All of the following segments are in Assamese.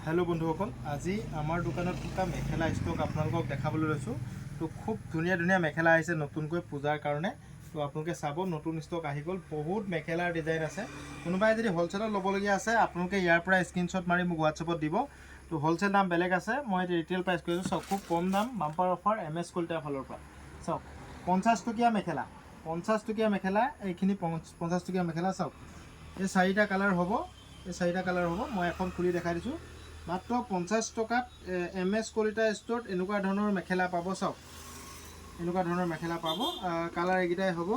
हेलो बंधुসকল আজি আমাৰ দোকানত থকা মেখেলা ষ্টক আপোনালোকক দেখাবলৈ লৈছোঁ। তো খুব ধুনীয়া ধুনীয়া মেখেলা আহিছে নতুনকৈ পূজাৰ কাৰণে। তো আপোনালোকে চাব নতুন ষ্টক আহি গ'ল, বহুত মেখেলাৰ ডিজাইন আছে। কোনোবাই যদি হোলচেলত ল'বলগীয়া আছে আপোনালোকে ইয়াৰ পৰা স্ক্ৰীনশ্বট মাৰি মোক হোৱাটছএপত দিব। তো হোলচেল দাম বেলেগ আছে, মই ৰিটেইল প্ৰাইচ কৰিছোঁ। চাওক খুব কম দাম, বাম্পাৰ অফাৰ MS কলিতাৰ ফালৰ পৰা। চাওক 50 টকীয়া মেখেলা, 50 টকীয়া মেখেলা, এইখিনি 50 টকীয়া মেখেলা। চাওক এই 4টা কালাৰ হ'ব, এই 4টা কালাৰ হ'ব। মই এখন খুলি দেখাই দিছোঁ। মাত্ৰ 50 টকাত MS কলিতা ষ্ট'ৰত এনেকুৱা ধৰণৰ মেখেলা পাব। চাওক এনেকুৱা ধৰণৰ মেখেলা পাব, কালাৰ এইকেইটাই হ'ব।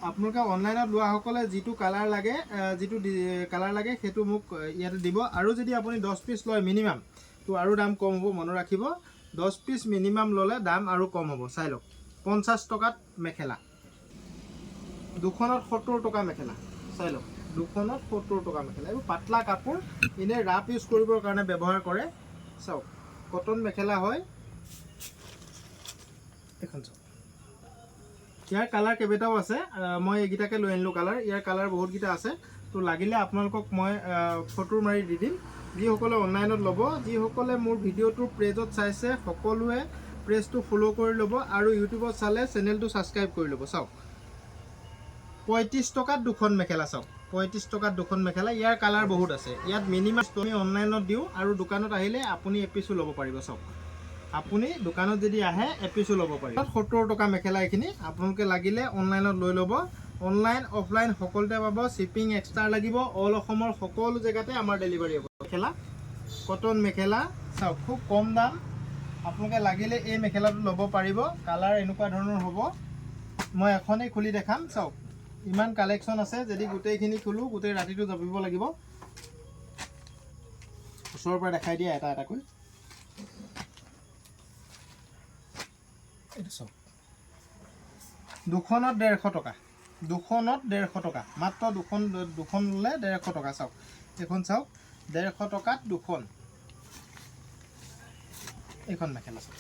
আপোনালোকে অনলাইনত লোৱাসকলে যিটো কালাৰ লাগে, সেইটো মোক ইয়াতে দিব। আৰু যদি আপুনি 10 পিচ লয় মিনিমাম, তো আৰু দাম কম হ'ব, মনত ৰাখিব। 10 পিচ মিনিমাম ল'লে দাম আৰু কম হ'ব। চাই লওক 50 টকাত মেখেলা, দুখনত 70 টকা মেখেলা। চাই লওক দুখনত 70 টকা মেখেলা। এইবোৰ পাতলা কাপোৰ, এনেই ৰাফ ইউজ কৰিবৰ কাৰণে ব্যৱহাৰ কৰে। চাওক কটন মেখেলা হয়। এখন চাওক, ইয়াৰ কালাৰ কেইবাটাও আছে, মই এইকেইটাকে লৈ আনিলোঁ কালাৰ। ইয়াৰ কালাৰ বহুতকেইটা আছে। তো লাগিলে আপোনালোকক মই ফটো মাৰি দি দিম। যিসকলে অনলাইনত ল'ব, যিসকলে মোৰ ভিডিঅ'টো পেজত চাইছে, সকলোৱে পেজটো ফ'ল' কৰি ল'ব আৰু ইউটিউবত চালে চেনেলটো ছাবস্ক্ৰাইব কৰি ল'ব। চাওক 35 টকাত দুখন মেখেলা। চাওক 35 টকাত দুখন মেখেলা। ইয়াৰ কালাৰ বহুত আছে। ইয়াত মিনিমাম আমি অনলাইনত দিওঁ আৰু দোকানত আহিলে আপুনি এপিচো ল'ব পাৰিব। চাওক আপুনি দোকানত যদি আহে এপিচো ল'ব পাৰিব। 70 টকা মেখেলা এইখিনি। আপোনালোকে লাগিলে অনলাইনত লৈ ল'ব। অনলাইন অফলাইন সকলোতে পাব, শ্বিপিং এক্সট্ৰা লাগিব। অল অসমৰ সকলো জেগাতে আমাৰ ডেলিভাৰী হ'ব। মেখেলা কটন মেখেলা। চাওক খুব কম দাম, আপোনালোকে লাগিলে এই মেখেলাটো ল'ব পাৰিব। কালাৰ এনেকুৱা ধৰণৰ হ'ব। মই এখনেই খুলি দেখাম। চাওক ইমান কালেকশ্যন আছে, যদি গোটেইখিনি খোলোঁ গোটেই ৰাতিটো যাবিব লাগিব। ওচৰৰ পৰা দেখাই দিয়া এটা এটাকৈ। এইটো চাওক দুখনত 150 টকা, দুখনত 150 টকা, মাত্ৰ দুখন ল'লে 150 টকা। চাওক এইখন চাওক 150 টকাত দুখন। এইখন মেখেলা চাওক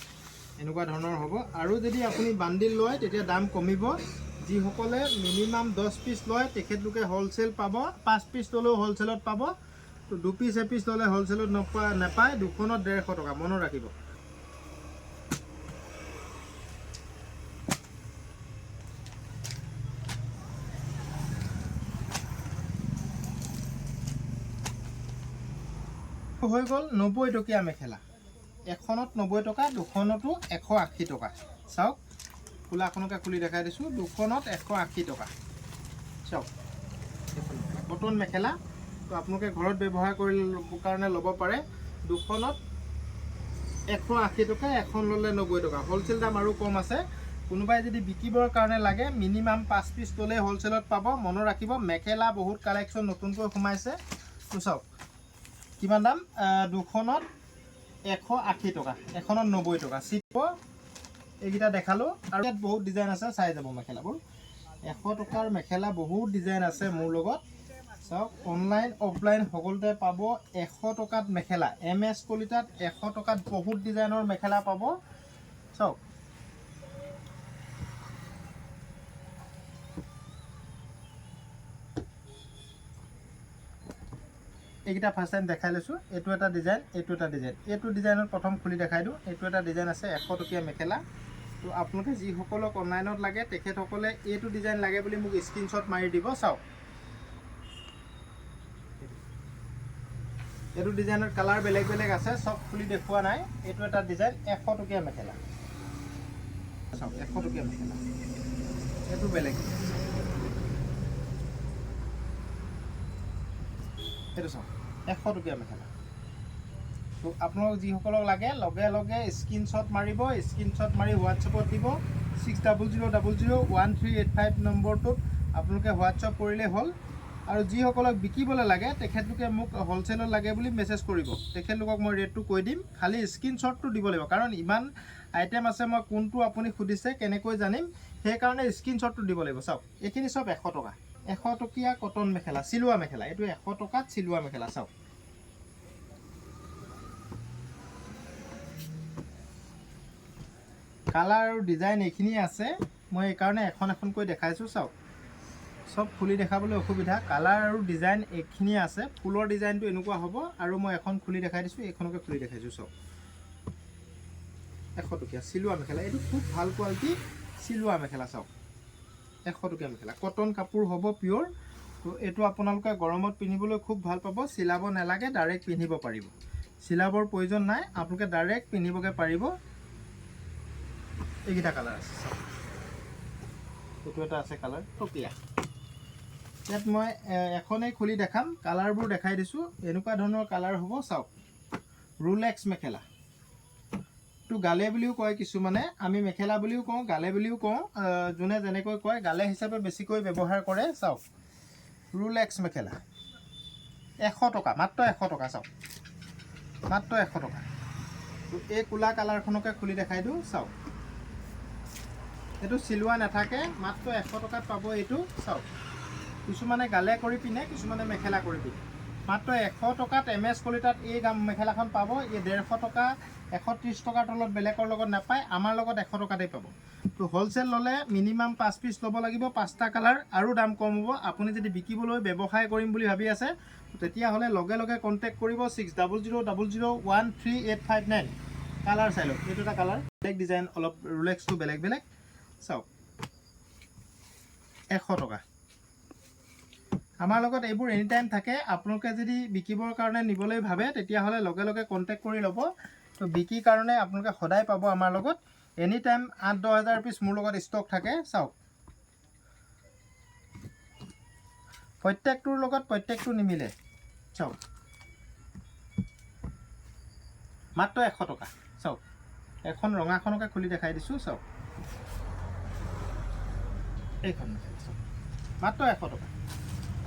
এনেকুৱা ধৰণৰ হ'ব। আৰু যদি আপুনি বান্ডিল লয় তেতিয়া দাম কমিব। যিসকলে মিনিমাম 10 পিচ লয় তেখেতলোকে হ'লচেল পাব। 5 পিচ ল'লেও হ'লচেলত পাব। তো 2 পিচ এপিচ ল'লে হ'লচেলত নাপায়। দুখনত 150 টকা, মনত ৰাখিব। হৈ গ'ল 90 টকীয়া মেখেলা। এখনত 90 টকা, দুখনতো 180 টকা। চাওক খোলাখনকে খুলি দেখাই দিছোঁ। দুখনত 180 টকা। চাওক কটন মেখেলা। তো আপোনালোকে ঘৰত ব্যৱহাৰ কৰিবৰ কাৰণে ল'ব পাৰে। দুখনত 180 টকা, এখন ল'লে 90 টকা। হ'লচেল দাম আৰু কম আছে। কোনোবাই যদি বিকিবৰ কাৰণে লাগে মিনিমাম 5 পিচ ল'লে হ'লচেলত পাব। মনত ৰাখিব মেখেলা বহুত কালেকশ্যন নতুনকৈ সোমাইছে। তো চাওক কিমান দাম, দুখনত 180 টকা, এখনত 90 টকা। চিপ এইকেইটা দেখালোঁ। আৰু ইয়াত বহুত ডিজাইন আছে, চাই যাব মেখেলাবোৰ। 100 টকাৰ মেখেলা বহুত ডিজাইন আছে মোৰ লগত। চাওক অনলাইন অফলাইন সকলোতে পাব। 100 টকাত মেখেলা, MS কলিতাত 100 টকাত বহুত ডিজাইনৰ মেখেলা পাব। চাওক এইকেইটা ফাৰ্ষ্ট টাইম দেখাই লৈছোঁ। এইটো এটা ডিজাইন, এইটো এটা ডিজাইন। এইটো ডিজাইনত প্ৰথম খুলি দেখাই দিওঁ। এইটো এটা ডিজাইন আছে 100 টকীয়া মেখেলা। তো আপোনালোকে যিসকলক অনলাইনত লাগে তেখেতসকলে এইটো ডিজাইন লাগে বুলি মোক স্ক্ৰীনশ্বট মাৰি দিব। চাওক এইটো ডিজাইনৰ কালাৰ বেলেগ বেলেগ আছে, চব খুলি দেখুওৱা নাই। এইটো এটা ডিজাইন 100 টকীয়া মেখেলা। চাওক 100 টকীয়া মেখেলা, এইটো বেলেগ। এইটো চাওক 100 টকীয়া মেখেলা। তো আপোনালোক যিসকলক লাগে লগে লগে স্ক্ৰীনশ্বট মাৰিব, স্ক্ৰীনশ্বট মাৰি হোৱাটছএপত দিব। 6000001385 নম্বৰটোত আপোনালোকে হোৱাটছএপ কৰিলেই হ'ল। আৰু যিসকলক বিকিবলৈ লাগে তেখেতলোকে মোক হ'লচেলত লাগে বুলি মেছেজ কৰিব। তেখেতলোকক মই ৰেটটো কৈ দিম, খালি স্ক্ৰীনশ্বটটো দিব লাগিব। কাৰণ ইমান আইটেম আছে, মই কোনটো আপুনি সুধিছে কেনেকৈ জানিম, সেইকাৰণে স্ক্ৰীনশ্বটটো দিব লাগিব। চাওক এইখিনি চব 100 টকা, 100 টকীয়া কটন মেখেলা, চিলোৱা মেখেলা। এইটো 100 টকাত চিলোৱা মেখেলা। চাওক কালাৰ আৰু ডিজাইন এইখিনিয়ে আছে, মই এইকাৰণে এখন এখনকৈ দেখাইছোঁ। চাওক সব খুলি দেখাবলৈ অসুবিধা। কালাৰ আৰু ডিজাইন এইখিনিয়ে আছে। ফুলৰ ডিজাইনটো এনেকুৱা হ'ব আৰু মই এখন খুলি দেখাই দিছোঁ, এইখনকে খুলি দেখাইছোঁ। চব 100 টকীয়া চিলোৱা মেখেলা। এইটো খুব ভাল কোৱালিটি চিলোৱা মেখেলা। চাওক 100 টকীয়া মেখেলা, কটন কাপোৰ হ'ব পিয়'ৰ। তো এইটো আপোনালোকে গৰমত পিন্ধিবলৈ খুব ভাল পাব। চিলাব নালাগে, ডাইৰেক্ট পিন্ধিব পাৰিব। চিলাবৰ প্ৰয়োজন নাই, আপোনালোকে ডাইৰেক্ট পিন্ধিবগৈ পাৰিব। এইকেইটা কালাৰ আছে। চাওক এইটো এটা আছে কালাৰ টকীয়া। ইয়াত মই এখনেই খুলি দেখাম, কালাৰবোৰ দেখাই দিছোঁ। এনেকুৱা ধৰণৰ কালাৰ হ'ব। চাওক ৰোলেক্স মেখেলা, এইটো গালে বুলিও কয় কিছুমানে, আমি মেখেলা বুলিও কওঁ, গালে বুলিও কওঁ। যোনে যেনেকৈ কয়, গালে হিচাপে বেছিকৈ ব্যৱহাৰ কৰে। চাওক ৰোলেক্স মেখেলা 100 টকা, মাত্ৰ 100 টকা। চাওক মাত্ৰ 100 টকা। তো এই ক'লা কালাৰখনকে খুলি দেখাই দিওঁ। চাওক এইটো চিলোৱা নাথাকে, মাত্ৰ 100 টকাত পাব এইটো। চাওক কিছুমানে গালে কৰি পিন্ধে, কিছুমানে মেখেলা কৰি পিন্ধে। মাত্ৰ 100 টকাত MS কলিতাত এই মেখেলাখন পাব। এই 150 টকা 130 টকাৰ তলত বেলেগৰ লগত নাপায়, আমাৰ লগত 100 টকাতেই পাব। তো হ'লচেল ল'লে মিনিমাম 5 পিচ ল'ব লাগিব, 5টা কালাৰ, আৰু দাম কম হ'ব। আপুনি যদি বিকিবলৈ ব্যৱসায় কৰিম বুলি ভাবি আছে তেতিয়াহ'লে লগে লগে কণ্টেক্ট কৰিব 600000138559। কালাৰ চাই লওক, এইটো এটা কালাৰ, বেলেগ ডিজাইন, অলপ ৰোলেক্সটো বেলেগ বেলেগ। চাওক 100 টকা। আমাৰ লগত এইবোৰ এনি টাইম থাকে। আপোনালোকে যদি বিকিবৰ কাৰণে নিবলৈ ভাবে তেতিয়াহ'লে লগে লগে কণ্টেক্ট কৰি ল'ব। তো বিক্ৰীৰ কাৰণে আপোনালোকে সদায় পাব আমাৰ লগত। এনি টাইম 8-10 হাজাৰ পিচ মোৰ লগত ষ্টক থাকে। চাওক প্ৰত্যেকটোৰ লগত প্ৰত্যেকটো নিমিলে। চাওক মাত্ৰ 100 টকা। চাওক এখন ৰঙাখনকে খুলি দেখাই দিছোঁ। চাওক এইখন মাত্ৰ 100 টকা।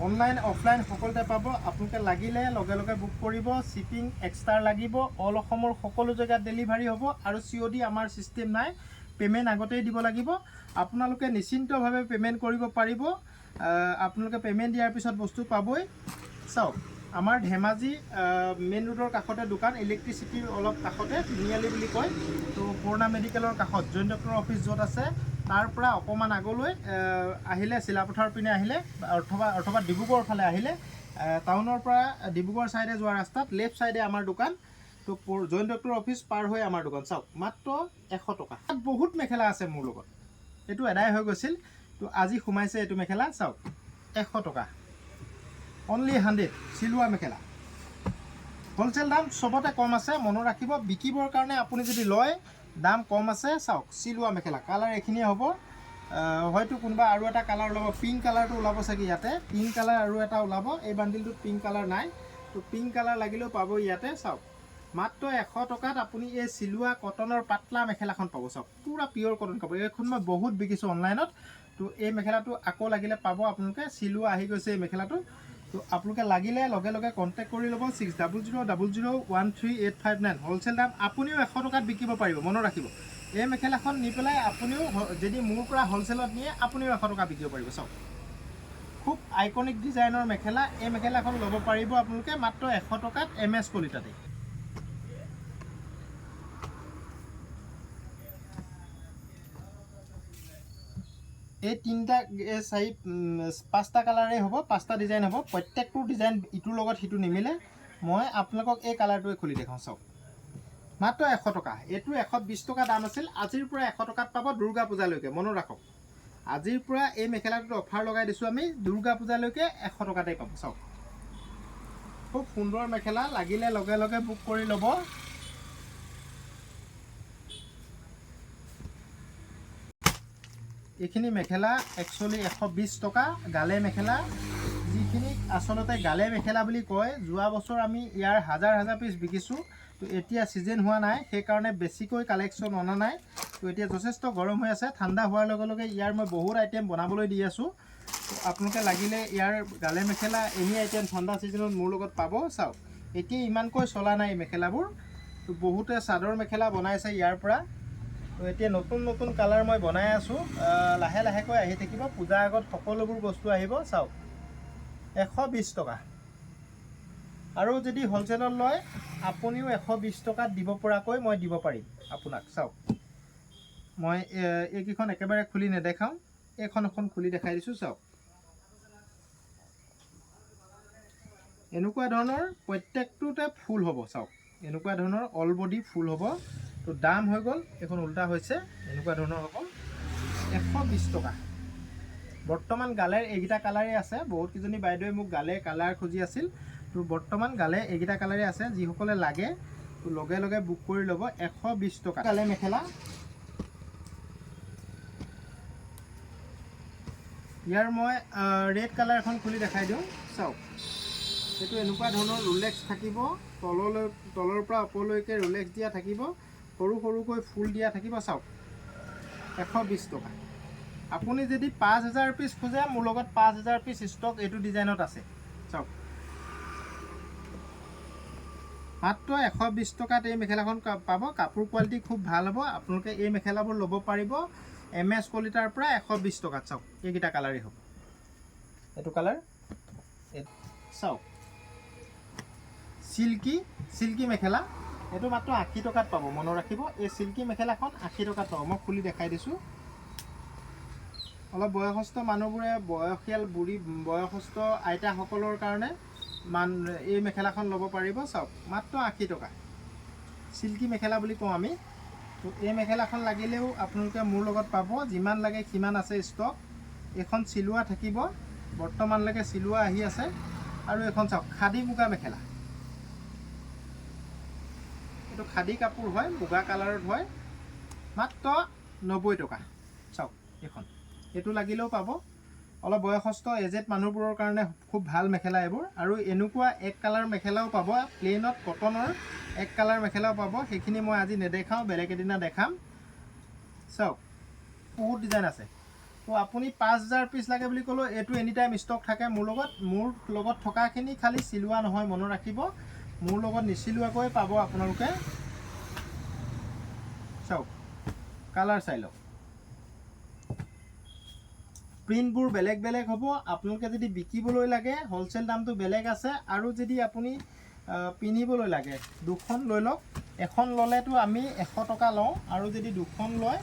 অনলাইন অফলাইন সকলোতে পাব। আপোনালোকে লাগিলে লগে লগে বুক কৰিব। শ্বিপিং এক্সট্ৰা লাগিব। অল অসমৰ সকলো জেগাত ডেলিভাৰী হ'ব। আৰু COD আমাৰ ছিষ্টেম নাই, পে'মেণ্ট আগতেই দিব লাগিব। আপোনালোকে নিশ্চিন্তভাৱে পে'মেণ্ট কৰিব পাৰিব। আপোনালোকে পে'মেণ্ট দিয়াৰ পিছত বস্তু পাবই। চাওক আমাৰ ধেমাজি মেইন ৰোডৰ কাষতে দোকান, ইলেক্ট্ৰিচিটিৰ অলপ কাষতে, তিনিআলি বুলি কয়। তো পুৰণা মেডিকেলৰ কাষত জইণ্ট ডক্টৰ অফিচ য'ত আছে তাৰ পৰা অকণমান আগলৈ আহিলে, চিলাপথাৰ পিনে আহিলে, অথবা ডিব্ৰুগড় ফালে আহিলে, টাউনৰ পৰা ডিব্ৰুগড় ছাইডে যোৱা ৰাস্তাত লেফ্ট ছাইডে আমাৰ দোকান। তো জইণ্ট ডক্টৰ অফিচ পাৰ হৈ আমাৰ দোকান। চাওক মাত্ৰ 100 টকা। বহুত মেখেলা আছে মোৰ লগত, এইটো এদাই হৈ গৈছিল। তো আজি সোমাইছে এইটো মেখেলা। চাওক 100 টকা, অনলি 100। চিলোৱা মেখেলা, হ'লচেল দাম চবতে কম আছে, মনত ৰাখিব। বিকিবৰ কাৰণে আপুনি যদি লয় দাম কম আছে। চাওক চিলোৱা মেখেলা, কালাৰ এইখিনিয়ে হ'ব। হয়তো কোনোবা আৰু এটা কালাৰ ওলাব, পিংক কালাৰটো ওলাব চাগে ইয়াতে। পিংক কালাৰ আৰু এটা ওলাব, এই বান্ডিলটোত পিংক কালাৰ নাই। তো পিংক কালাৰ লাগিলেও পাব ইয়াতে। চাওক মাত্ৰ 100 টকাত আপুনি এই চিলোৱা কটনৰ পাতলা মেখেলাখন পাব। চাওক পূৰা পিয়'ৰ কটন কাপোৰ। এইখন মই বহুত বিকিছোঁ অনলাইনত। তো এই মেখেলাটো আকৌ লাগিলে পাব আপোনালোকে। চিলোৱা আহি গৈছে এই মেখেলাটো। তো আপোনালোকে লাগিলে লগে লগে কণ্টেক্ট কৰি ল'ব 600000138559। হ'লচেল দাম। আপুনিও 100 টকাত বিকিব পাৰিব, মনত ৰাখিব। এই মেখেলাখন নি পেলাই আপুনিও যদি মোৰ পৰা হ'লচেলত নিয়ে আপুনিও 100 টকা বিকিব পাৰিব। চাওক খুব আইকনিক ডিজাইনৰ মেখেলা। এই মেখেলাখন ল'ব পাৰিব আপোনালোকে মাত্ৰ 100 টকাত MS কলিতাতে। এই 5টা কালাৰেই হ'ব, 5টা ডিজাইন হ'ব। প্ৰত্যেকটো ডিজাইন ইটোৰ লগত সিটো নিমিলে। মই আপোনালোকক এই কালাৰটোৱে খুলি দেখাওঁ। চাওক মাত্ৰ 100 টকা। এইটো 120 টকা দাম আছিল, আজিৰ পৰা 100 টকাত পাব দুৰ্গা পূজালৈকে। মনত ৰাখক, আজিৰ পৰা এই মেখেলাটোত অফাৰ লগাই দিছোঁ আমি, দুৰ্গা পূজালৈকে 100 টকাতেই পাব। চাওক খুব সুন্দৰ মেখেলা, লাগিলে লগে লগে বুক কৰি ল'ব। এইখিনি মেখেলা একচুৱেলি 120 টকা। গালে মেখেলা, যিখিনি আচলতে গালে মেখেলা বুলি কয়। যোৱা বছৰ আমি ইয়াৰ হাজাৰ হাজাৰ পিচ বিকিছোঁ। তো এতিয়া ছিজন হোৱা নাই, সেইকাৰণে বেছিকৈ কালেকশ্যন অনা নাই। তো এতিয়া যথেষ্ট গৰম হৈ আছে, ঠাণ্ডা হোৱাৰ লগে লগে ইয়াৰ মই বহুত আইটেম বনাবলৈ দি আছোঁ। তো আপোনালোকে লাগিলে ইয়াৰ গালে মেখেলা এনি আইটেম ঠাণ্ডা ছিজনত মোৰ লগত পাব। চাওক এতিয়া ইমানকৈ চলা নাই মেখেলাবোৰ। তো বহুতে চাদৰ মেখেলা বনাইছে ইয়াৰ পৰা। তো এতিয়া নতুন নতুন কালাৰ মই বনাই আছোঁ, লাহে লাহেকৈ আহি থাকিব। পূজাৰ আগত সকলোবোৰ বস্তু আহিব। চাওক 120 টকা। আৰু যদি হ'লচেলত লয় আপুনিও 120 টকাত দিব পৰাকৈ মই দিব পাৰিম আপোনাক। চাওক মই এইকেইখন একেবাৰে খুলি নেদেখাওঁ, এইখন এখন খুলি দেখাই দিছোঁ। চাওক এনেকুৱা ধৰণৰ প্ৰত্যেকটোতে ফুল হ'ব চাওক এনেকুৱা ধৰণৰ অল বডি ফুল হ'ব তো দাম হৈ গ'ল এখন উল্টা হৈছে এনেকুৱা ধৰণৰ হ'ব 120 টকা বৰ্তমান গালেৰ এইকেইটা কালাৰে আছে বহুত কিজনী বাইদেৱে মোক গালে কালাৰ খুজি আছিল তো বৰ্তমান গালে এইকেইটা কালাৰে আছে যিসকলে লাগে তো লগে লগে বুক কৰি ল'ব 120 টকা গালে মেখেলা ইয়াৰ মই ৰেড কালাৰ এখন খুলি দেখাই দিওঁ চাওক এইটো এনেকুৱা ধৰণৰ ৰোলেক্স থাকিব তলৰ পৰা ওপৰলৈকে ৰোলেক্স দিয়া থাকিব সৰু সৰুকৈ ফুল দিয়া থাকিব চাওক 120 টকা আপুনি যদি 5000 পিস খোজে মোৰ লগত 5000 পিস ষ্টক এইটো ডিজাইনত আছে চাওক মাত্ৰ 120 টকাত এই মেখেলাখন পাব কাপোৰ কোৱালিটি খুব ভাল হ'ব আপোনালোকে এই মেখেলাবোৰ ল'ব পাৰিব MS কোৱালিটিৰ পৰা 120 টকাত চাওক এইকেইটা কালাৰেই হ'ব এইটো কালাৰ চাওক সিল্কি মেখেলা এইটো মাত্ৰ 80 টকাত পাব মনত ৰাখিব এই সিল্কি মেখেলাখন 80 টকাত পাব মই খুলি দেখাই দিছোঁ অলপ বয়সস্থ মানুহবোৰে বয়সীয়াল বুঢ়ী বয়সস্থ আইতাসকলৰ কাৰণে এই মেখেলাখন ল'ব পাৰিব চাওক মাত্ৰ 80 টকা সিল্কি মেখেলা বুলি কওঁ আমি তো এই মেখেলাখন লাগিলেও আপোনালোকে মোৰ লগত পাব যিমান লাগে সিমান আছে ষ্টক এখন চিলোৱা থাকিব বৰ্তমানলৈকে চিলোৱা আহি আছে আৰু এখন চাওক খাদী মুগা মেখেলা এইটো খাদী কাপোৰ হয় মুগা কালাৰত হয় মাত্ৰ 90 টকা চাওক এখন এইটো লাগিলেও পাব অলপ বয়সস্থ এজেড মানুহবোৰৰ কাৰণে খুব ভাল মেখেলা এইবোৰ আৰু এনেকুৱা এক কালাৰ মেখেলাও পাব প্লেনত কটনৰ এক কালাৰ মেখেলাও পাব সেইখিনি মই আজি নেদেখাওঁ বেলেগ এদিনা দেখাম চাওক বহুত ডিজাইন আছে তো আপুনি 5000 পিস লাগে বুলি ক'লেও এইটো এনি টাইম ষ্টক থাকে মোৰ লগত থকাখিনি খালি চিলোৱা নহয় মনত ৰাখিব মোৰ লগত নিচিলোৱাকৈ পাব আপোনালোকে চাওক কালাৰ চাই লওক প্ৰিণ্টবোৰ বেলেগ বেলেগ হ'ব আপোনালোকে যদি বিকিবলৈ লাগে হোলসেল দামটো বেলেগ আছে আৰু যদি আপুনি পিন্ধিবলৈ লাগে দুখন লৈ লওক এখন ল'লেতো আমি 100 টকা লওঁ আৰু যদি দুখন লয়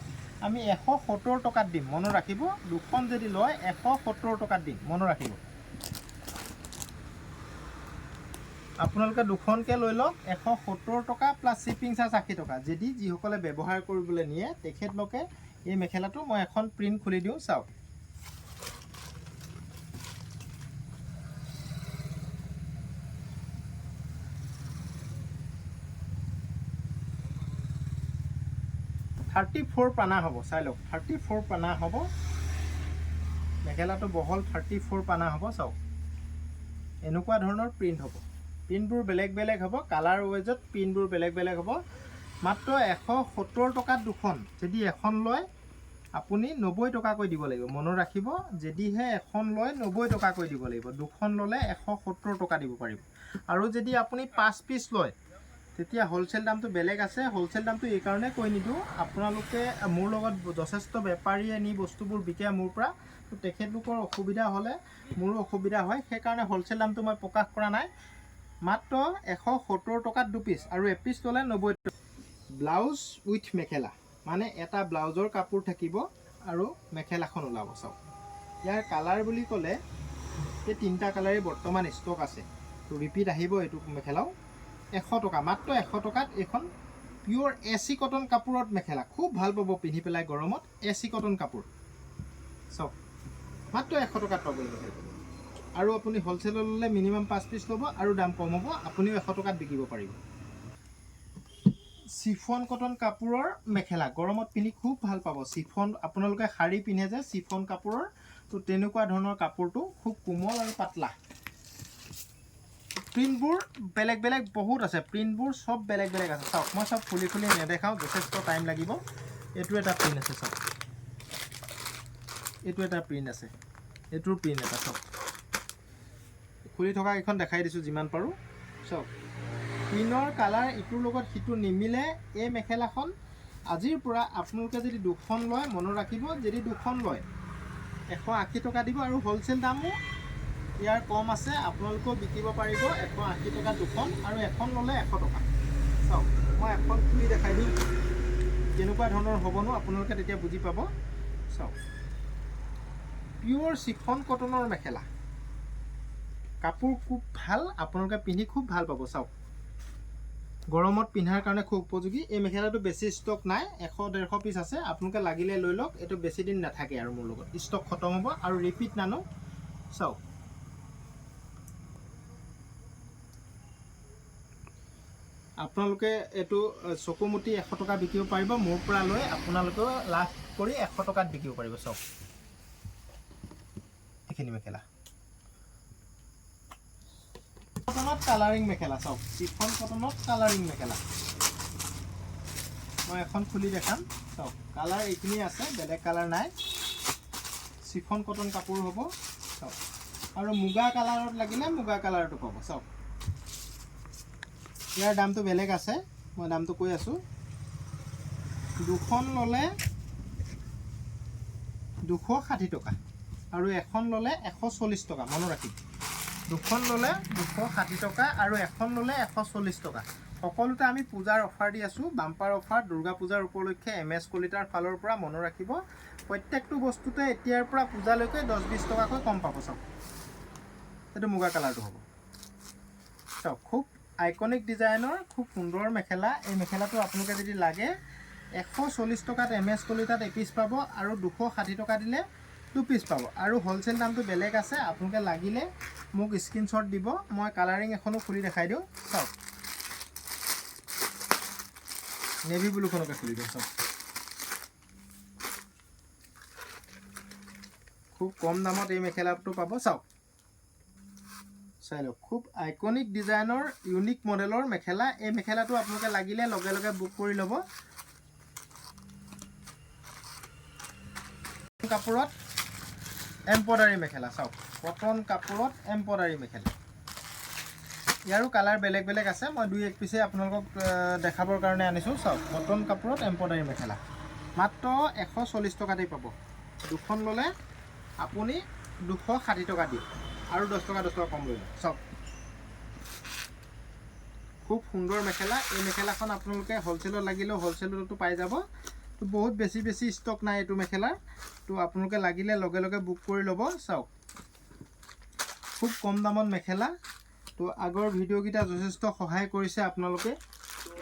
আমি 170 টকাত দিম মনত ৰাখিব দুখন যদি লয় 170 টকাত দিম মনত ৰাখিব আপোনালোকে দুখনকৈ লৈ লওক 170 টকা প্লাছ শ্বিপিং চাৰ্জ 80 টকা যদি যিসকলে ব্যৱহাৰ কৰিবলৈ নিয়ে তেখেতলোকে এই মেখেলাটো মই এখন প্ৰিণ্ট খুলি দিওঁ চাওক $34 পানা হ'ব চাই লওক 34 পানা হ'ব মেখেলাটো বহল 34 পানা হ'ব চাওক এনেকুৱা ধৰণৰ প্ৰিণ্ট হ'ব প্ৰিণ্টবোৰ বেলেগ বেলেগ হ'ব কালাৰ ৱাইজত প্ৰিণ্টবোৰ বেলেগ বেলেগ হ'ব মাত্ৰ 170 টকাত দুখন যদি এখন লয় আপুনি 90 টকাকৈ দিব লাগিব মনত ৰাখিব যদিহে এখন লয় 90 টকাকৈ দিব লাগিব দুখন ল'লে 170 টকা দিব পাৰিব আৰু যদি আপুনি 5 পিস লয় তেতিয়া হোলসেল দামটো বেলেগ আছে হোলসেল দামটো এই কাৰণে কৈ নিদিওঁ আপোনালোকে মোৰ লগত যথেষ্ট বেপাৰীয়ে নি বস্তুবোৰ বিকে মোৰ পৰা তো তেখেতলোকৰ অসুবিধা হ'লে মোৰো অসুবিধা হয় সেইকাৰণে হোলসেল দামটো মই প্ৰকাশ কৰা নাই মাত্ৰ 170 টকাত দু পিস আৰু এক পিস ল'লে 90 টকা ব্লাউজ উইথ মেখেলা মানে এটা ব্লাউজৰ কাপোৰ থাকিব আৰু মেখেলাখন ওলাব চাওক ইয়াৰ কালাৰ বুলি ক'লে এই তিনিটা কালাৰে বৰ্তমান ষ্টক আছে তো ৰিপিট আহিব এইটো মেখেলাও 100 টকা মাত্ৰ 100 টকাত এখন পিওৰ এসি কটন কাপোৰত মেখেলা খুব ভাল পাব পিন্ধি পেলাই গৰমত এসি কটন কাপোৰ চাওক মাত্ৰ 100 টকাত পাব আৰু আপুনি হোলসেলত ল'লে মিনিমাম 5 পিস ল'ব আৰু দাম কম হ'ব আপুনিও 100 টকাত বিকিব পাৰিব চিফন কটন কাপোৰৰ মেখেলা গৰমত পিন্ধি খুব ভাল পাব চিফন আপোনালোকে শাড়ী পিন্ধে যে চিফন কাপোৰৰ তো তেনেকুৱা ধৰণৰ কাপোৰটো খুব কোমল আৰু পাতলা প্ৰিণ্টবোৰ বেলেগ বেলেগ বহুত আছে প্ৰিণ্টবোৰ সব বেলেগ বেলেগ আছে চাওক মই সব খুলি খুলি নেদেখাওঁ যথেষ্ট টাইম লাগিব এইটো এটা প্ৰিণ্ট আছে চাওক এইটো এটা প্ৰিণ্ট আছে এইটোৰ প্ৰিণ্ট এটা চাওক খুলি থকা এখন দেখাই দিছোঁ যিমান পাৰোঁ চাওক প্ৰিণ্টৰ কালাৰ ইটোৰ লগত সিটো নিমিলে এই মেখেলাখন আজিৰ পৰা আপোনালোকে যদি দুখন লয় মনত ৰাখিব যদি দুখন লয় 180 টকা দিব আৰু হোলসেল দামো ইয়াৰ কম আছে আপোনালোকেও বিকিব পাৰিব 180 টকা দুখন আৰু এখন ল'লে 100 টকা চাওক মই এখন খুলি দেখাই দিম কেনেকুৱা ধৰণৰ হ'বনো আপোনালোকে তেতিয়া বুজি পাব চাওক পিওৰ চিফন কটনৰ মেখেলা কাপোৰ খুব ভাল, আপোনালোকে পিন্ধি খুব ভাল পাব। চাওক, গৰমত পিন্ধাৰ কাৰণে খুব উপযোগী। এই মেখেলাটো বেছি ষ্টক নাই, 100-150 পিচ আছে, আপোনালোকে লাগিলে লৈ লওক। এইটো বেছি দিন নাথাকে আৰু মোৰ লগত ষ্টক খতম হ'ব আৰু ৰিপিট নানো। চাওক, আপোনালোকে এইটো চকুমুটি 100 টকা বিকিব পাৰিব, মোৰ পৰা লৈ আপোনালোকেও লাভ কৰি 100 টকাত বিকিব পাৰিব। চাওক, এইখিনি মেখেলা কটনত কালাৰিং মেখেলা। চাওক, চিফন কটনত কালাৰিং মেখেলা। মই এখন খুলি দেখাম। চাওক, কালাৰ এইখিনি আছে, বেলেগ কালাৰ নাই। চিফন কটন কাপোৰ হ'ব। চাওক, আৰু মুগা কালাৰত লাগিলে মুগা কালাৰটো পাব। চাওক, ইয়াৰ দামটো বেলেগ আছে, মই দামটো কৈ আছোঁ। দুখন ল'লে 260 টকা আৰু এখন ল'লে 140 টকা। মনত ৰাখিব, দুখন ল'লে 260 টকা আৰু এখন ল'লে 140 টকা। সকলোতে আমি পূজাৰ অফাৰ দি আছোঁ, বাম্পাৰ অফাৰ। দুৰ্গা পূজাৰ উপলক্ষে MS কলিতাৰ ফালৰ পৰা মনত ৰাখিব, প্ৰত্যেকটো বস্তুতে এতিয়াৰ পৰা পূজালৈকে 10-20 টকাকৈ কম পাব। চাওক, এইটো মুগা কালাৰটো হ'ব। চাওক, খুব আইকনিক ডিজাইনৰ, খুব সুন্দৰ মেখেলা। এই মেখেলাটো আপোনালোকে যদি লাগে 140 টকাত MS কলিতাত এপিচ পাব আৰু 260 টকা দিলে 2 পিচ পাব। আৰু হ'লচেল দামটো বেলেগ আছে, আপোনালোকে লাগিলে মোক স্ক্ৰীনশ্বট দিব। মই কালাৰিং এখনো খুলি দেখাই দিওঁ। চাওক, নেভি ব্লুখনকে খুলি দিওঁ। চাওক, খুব কম দামত এই মেখেলাটো পাব। চাওক, চাই লওক, খুব আইকনিক ডিজাইনৰ, ইউনিক মডেলৰ মেখেলা। এই মেখেলাটো আপোনালোকে লাগিলে লগে লগে বুক কৰি ল'ব। কাপোৰত এম্ব্ৰইডাৰী মেখেলা। চাওক, কটন কাপোৰত এম্ব্ৰইডাৰী মেখেলা। ইয়াৰো কালাৰ বেলেগ বেলেগ আছে, মই 2-1 পিছে আপোনালোকক দেখাবৰ কাৰণে আনিছোঁ। চাওক, কটন কাপোৰত এম্ব্ৰইডাৰী মেখেলা মাত্ৰ 140 টকাতেই পাব। দুখন ল'লে আপুনি 260 টকা দিয়ে আৰু 10 টকা কম লৈ লওক। চাওক, খুব সুন্দৰ মেখেলা। এই মেখেলাখন আপোনালোকে হ'লচেলত লাগিলেও হ'লচেলতো পাই যাব। তো বহুত বেছি ষ্টক নাই এইটো মেখেলাৰ, তো আপোনালোকে লাগিলে লগে লগে বুক কৰি ল'ব। চাওক, খুব কম দামত মেখেলা। তো আগৰ ভিডিঅ'কেইটা যথেষ্ট সহায় কৰিছে আপোনালোকে।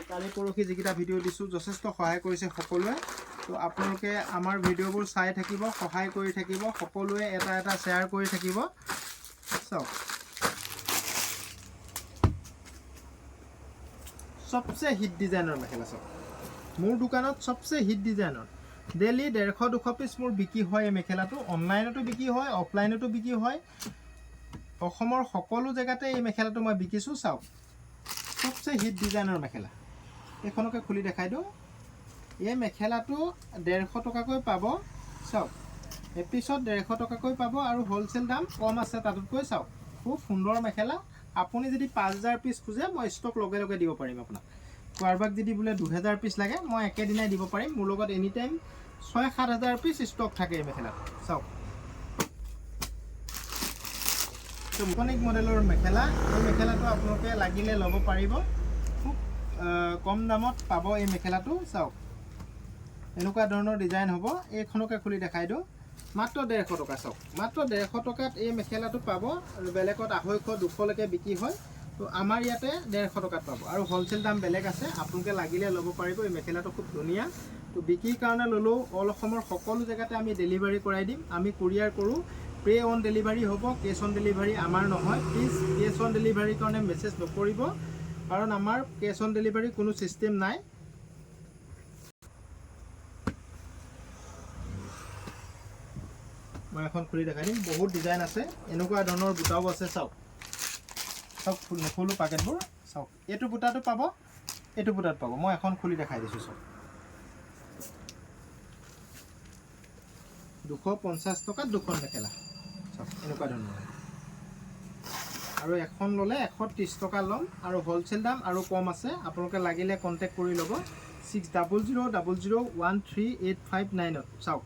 কালি পৰহি যিকেইটা ভিডিঅ' দিছোঁ যথেষ্ট সহায় কৰিছে সকলোৱে। তো আপোনালোকে আমাৰ ভিডিঅ'বোৰ চাই থাকিব, সহায় কৰি থাকিব, সকলোৱে এটা এটা শ্বেয়াৰ কৰি থাকিব। চাওক, সবচে হিট ডিজাইনৰ মেখেলা। চাওক, মোৰ দোকানত সবচে হিট ডিজাইনৰ। ডেইলি 150-200 পিচ মোৰ বিক্ৰী হয় এই মেখেলাটো। অনলাইনতো বিক্ৰী হয়, অফলাইনতো বিক্ৰী হয়। অসমৰ সকলো জেগাতে এই মেখেলাটো মই বিকিছোঁ। চাওক, সবচে হিট ডিজাইনৰ মেখেলা। এইখনকে খুলি দেখাই দিওঁ। এই মেখেলাটো 150 টকাকৈ পাব। চাওক, এপিছত 150 টকাকৈ পাব আৰু হ'লচেল দাম কম আছে তাতকৈ। চাওক, খুব সুন্দৰ মেখেলা। আপুনি যদি 5000 পিচ খোজে মই ষ্টক লগে লগে দিব পাৰিম আপোনাক। কাৰোবাক যদি বোলে 2000 পিচ লাগে মই একেদিনাই দিব পাৰিম। মোৰ লগত এনি টাইম 6-7 হাজাৰ পিচ ষ্টক থাকে এই মেখেলাত। চাওক, আইকনিক মডেলৰ মেখেলা। এই মেখেলাটো আপোনালোকে লাগিলে ল'ব পাৰিব, খুব কম দামত পাব এই মেখেলাটো। চাওক, এনেকুৱা ধৰণৰ ডিজাইন হ'ব। এইখনকে খুলি দেখাই দিওঁ, মাত্ৰ 150 টকা। চাওক, মাত্ৰ 150 টকাত এই মেখেলাটো পাব। আৰু বেলেগত 250-200লৈকে বিক্ৰী হয়, তো আমাৰ ইয়াতে 150 টকাত পাব। আৰু হ'লচেল দাম বেলেগ আছে, আপোনালোকে লাগিলে ল'ব পাৰিব। এই মেখেলাটো খুব ধুনীয়া। তো বিক্ৰীৰ কাৰণে ল'লেও অল অসমৰ সকলো জেগাতে আমি ডেলিভাৰী কৰাই দিম। আমি কুৰিয়াৰ কৰোঁ। পে' অন ডেলিভাৰী হ'ব, কেছ অন ডেলিভাৰী আমাৰ নহয়। প্লিজ কেছ অন ডেলিভাৰীৰ কাৰণে মেছেজ নকৰিব, কাৰণ আমাৰ কেছ অন ডেলিভাৰী কোনো ছিষ্টেম নাই। মই এখন খুলি দেখাই দিম। বহুত ডিজাইন আছে, এনেকুৱা ধৰণৰ বুটাও আছে। চাওক, চাওক, নুখুলো পেকেটবোৰ। চাওক, এইটো বুটাটো পাব, এইটো বুটাত পাব। মই এখন খুলি দেখাই দিছোঁ। চাওক, 250 টকাত দুখন মেখেলা। চাওক, এনেকুৱা ধৰণৰ। আৰু এখন ল'লে 130 টকা ল'ম আৰু হ'লচেল দাম আৰু কম আছে। আপোনালোকে লাগিলে কণ্টেক্ট কৰি ল'ব 600000138599। চাওক,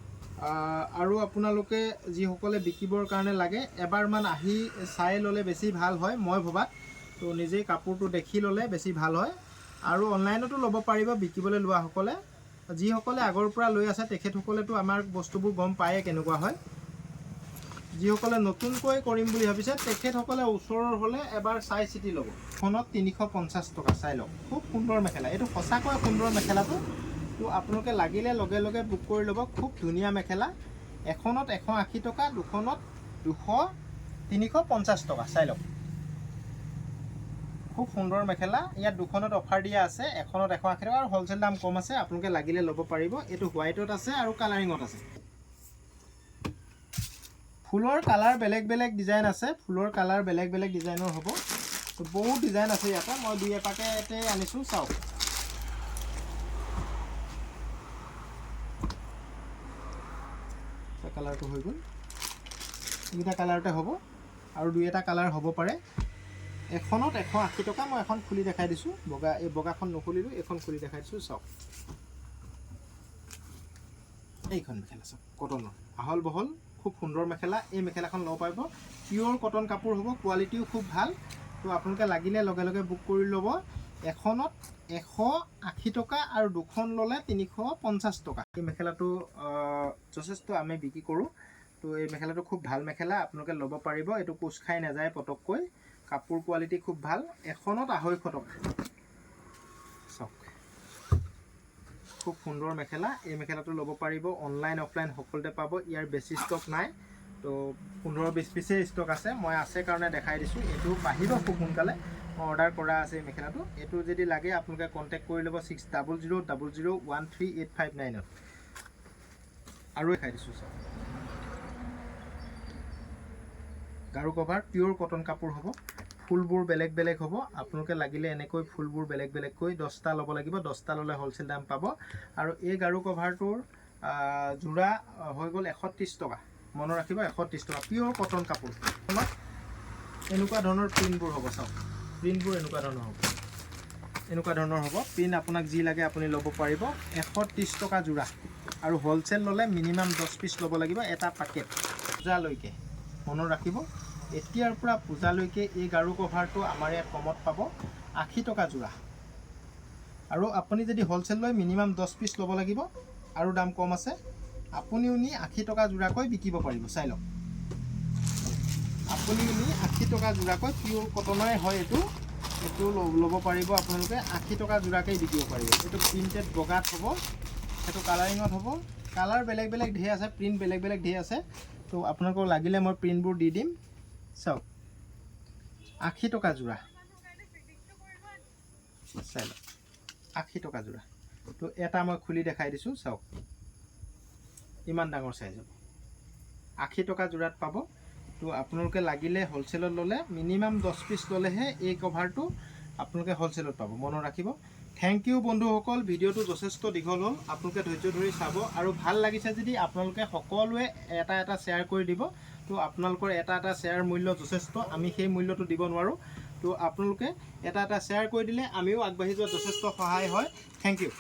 আৰু আপোনালোকে যিসকলে বিকিবৰ কাৰণে লাগে এবাৰমান আহি চাই ল'লে বেছি ভাল হয় মই ভবাত। তো নিজেই কাপোৰটো দেখি ল'লে বেছি ভাল হয়। আৰু অনলাইনতো ল'ব পাৰিব বিকিবলৈ লোৱাসকলে। যিসকলে আগৰ পৰা লৈ আছে তেখেতসকলেতো আমাৰ বস্তুবোৰ গম পায়ে কেনেকুৱা হয়। যিসকলে নতুনকৈ কৰিম বুলি ভাবিছে তেখেতসকলে ওচৰৰ হ'লে এবাৰ চাই চিতি ল'ব। এখনত 350 টকা, চাই লওক। খুব সুন্দৰ মেখেলা, এইটো সঁচাকৈ সুন্দৰ মেখেলাটো। তো আপোনালোকে লাগিলে লগে লগে বুক কৰি ল'ব। খুব ধুনীয়া মেখেলা। এখনত 180 টকা, দুখনত 350 টকা, চাই লওক। খুব সুন্দৰ মেখেলা। ইয়াত দুখনত অফাৰ দিয়া আছে, এখনত 180 টকা আৰু হ'লচেল দাম কম আছে। আপোনালোকে লাগিলে ল'ব পাৰিব। এইটো হোৱাইটত আছে আৰু কালাৰিঙত আছে। ফুলৰ কালাৰ বেলেগ বেলেগ ডিজাইন আছে, ফুলৰ কালাৰ বেলেগ বেলেগ ডিজাইনৰ হ'ব। তো বহুত ডিজাইন আছে ইয়াতে, মই দুই এটাকে আনিছোঁ, চাওক। কালাৰটো হৈ গ'ল, এইকেইটা কালাৰতে হ'ব আৰু দুই এটা কালাৰ হ'ব পাৰে। এখনত 180 টকা। মই এখন খুলি দেখাই দিছোঁ, বগা। এই বগাখন নুখুলিলোঁ, এইখন খুলি দেখাই দিছোঁ, চাওক। এইখন মেখেলা চাওক, কটনৰ আহল বহল, খুব সুন্দৰ মেখেলা। এই মেখেলাখন ল'ব পাৰিব। পিয়'ৰ কটন কাপোৰ হ'ব, কোৱালিটিও খুব ভাল। তো আপোনালোকে লাগিলে লগে লগে বুক কৰি ল'ব। এখনত 180 টকা আৰু দুখন ল'লে 350 টকা। এই মেখেলাটো যথেষ্ট আমি বিক্ৰী কৰোঁ। তো এই মেখেলাটো খুব ভাল মেখেলা, আপোনালোকে ল'ব পাৰিব। এইটো কোচ খাই নাযায় পটককৈ, কাপোৰ কোৱালিটি খুব ভাল। এখনত 250 টকা, চাওক। খুব সুন্দৰ মেখেলা। এই মেখেলাটো ল'ব পাৰিব। অনলাইন অফলাইন সকলোতে পাব। ইয়াৰ বেছি ষ্টক নাই, তো 15-20 পিচেই ষ্টক আছে। মই আছে কাৰণে দেখাই দিছোঁ। এইটো বাঢ়িব খুব সোনকালে, মই অৰ্ডাৰ কৰা আছে এই মেখেলাটো। এইটো যদি লাগে আপোনালোকে কণ্টেক্ট কৰি ল'ব 600000138559ত। আৰু দেখাই দিছোঁ, চাওক। গাৰু কভাৰ, পিয়'ৰ কটন কাপোৰ হ'ব। ফুলবোৰ বেলেগ বেলেগ হ'ব। আপোনালোকে লাগিলে এনেকৈ ফুলবোৰ বেলেগ বেলেগকৈ 10টা ল'ব লাগিব। 10টা ল'লে হ'লচেল দাম পাব। আৰু এই গাৰু কভাৰটোৰ যোৰা হৈ গ'ল 130 টকা। মনত ৰাখিব, 130 টকা। পিয়'ৰ কটন কাপোৰ। এনেকুৱা ধৰণৰ প্ৰিণ্টবোৰ হ'ব, চাওক। প্ৰিণ্টবোৰ এনেকুৱা ধৰণৰ হ'ব, এনেকুৱা ধৰণৰ হ'ব। প্ৰিণ্ট আপোনাক যি লাগে আপুনি ল'ব পাৰিব। 130 টকা যোৰা। আৰু হ'লচেল ল'লে মিনিমাম 10 পিচ ল'ব লাগিব, এটা পেকেট। পূজালৈকে মনত ৰাখিব, এতিয়াৰ পৰা পূজালৈকে এই গাৰু কভাৰটো আমাৰ ইয়াত কমত পাব, 80 টকা যোৰা। আৰু আপুনি যদি হ'লচেল লয় মিনিমাম 10 পিচ ল'ব লাগিব, আৰু দাম কম আছে। আপুনিও নি 80 টকা যোৰাকৈ বিকিব পাৰিব, চাই লওক। আপুনিও নি 80 টকা যোৰাকৈ, পিয়'ৰ কটনৰে হয় এইটো ল'ব পাৰিব আপোনালোকে। 80 টকা যোৰাকৈ বিকিব পাৰিব। এইটো প্ৰিণ্টেড বগাত হ'ব, সেইটো কালাৰিঙত হ'ব। কালাৰ বেলেগ বেলেগ ঢেৰ আছে, প্ৰিণ্ট বেলেগ বেলেগ ঢেৰ আছে। তো আপোনালোকক লাগিলে মই প্ৰিণ্টবোৰ দি দিম, চাওক। 80 টকা যোৰা, চাই লওক। 80 টকা যোৰা। তো এটা মই খুলি দেখাই দিছোঁ, চাওক। ইমান ডাঙৰ চাইজ হ'ব, 80 টকা যোৰাত পাব। তো আপোনালোকে লাগিলে হ'লচেলত ল'লে মিনিমাম 10 পিচ ল'লেহে এই কভাৰটো আপোনালোকে হ'লচেলত পাব, মনত ৰাখিব। থেংক ইউ বন্ধুসকল। ভিডিঅ'টো যথেষ্ট দীঘল হ'ল, আপোনালোকে ধৈৰ্য ধৰি চাব। আৰু ভাল লাগিছে যদি আপোনালোকে সকলোৱে এটা এটা শ্বেয়াৰ কৰি দিব। তো আপোনালোকৰ এটা এটা শ্বেয়াৰ মূল্য যথেষ্ট, আমি সেই মূল্যটো দিব নোৱাৰোঁ। তো আপোনালোকে এটা এটা শ্বেয়াৰ কৰি দিলে আমিও আগবাঢ়ি যোৱাত যথেষ্ট সহায় হয়। Thank U.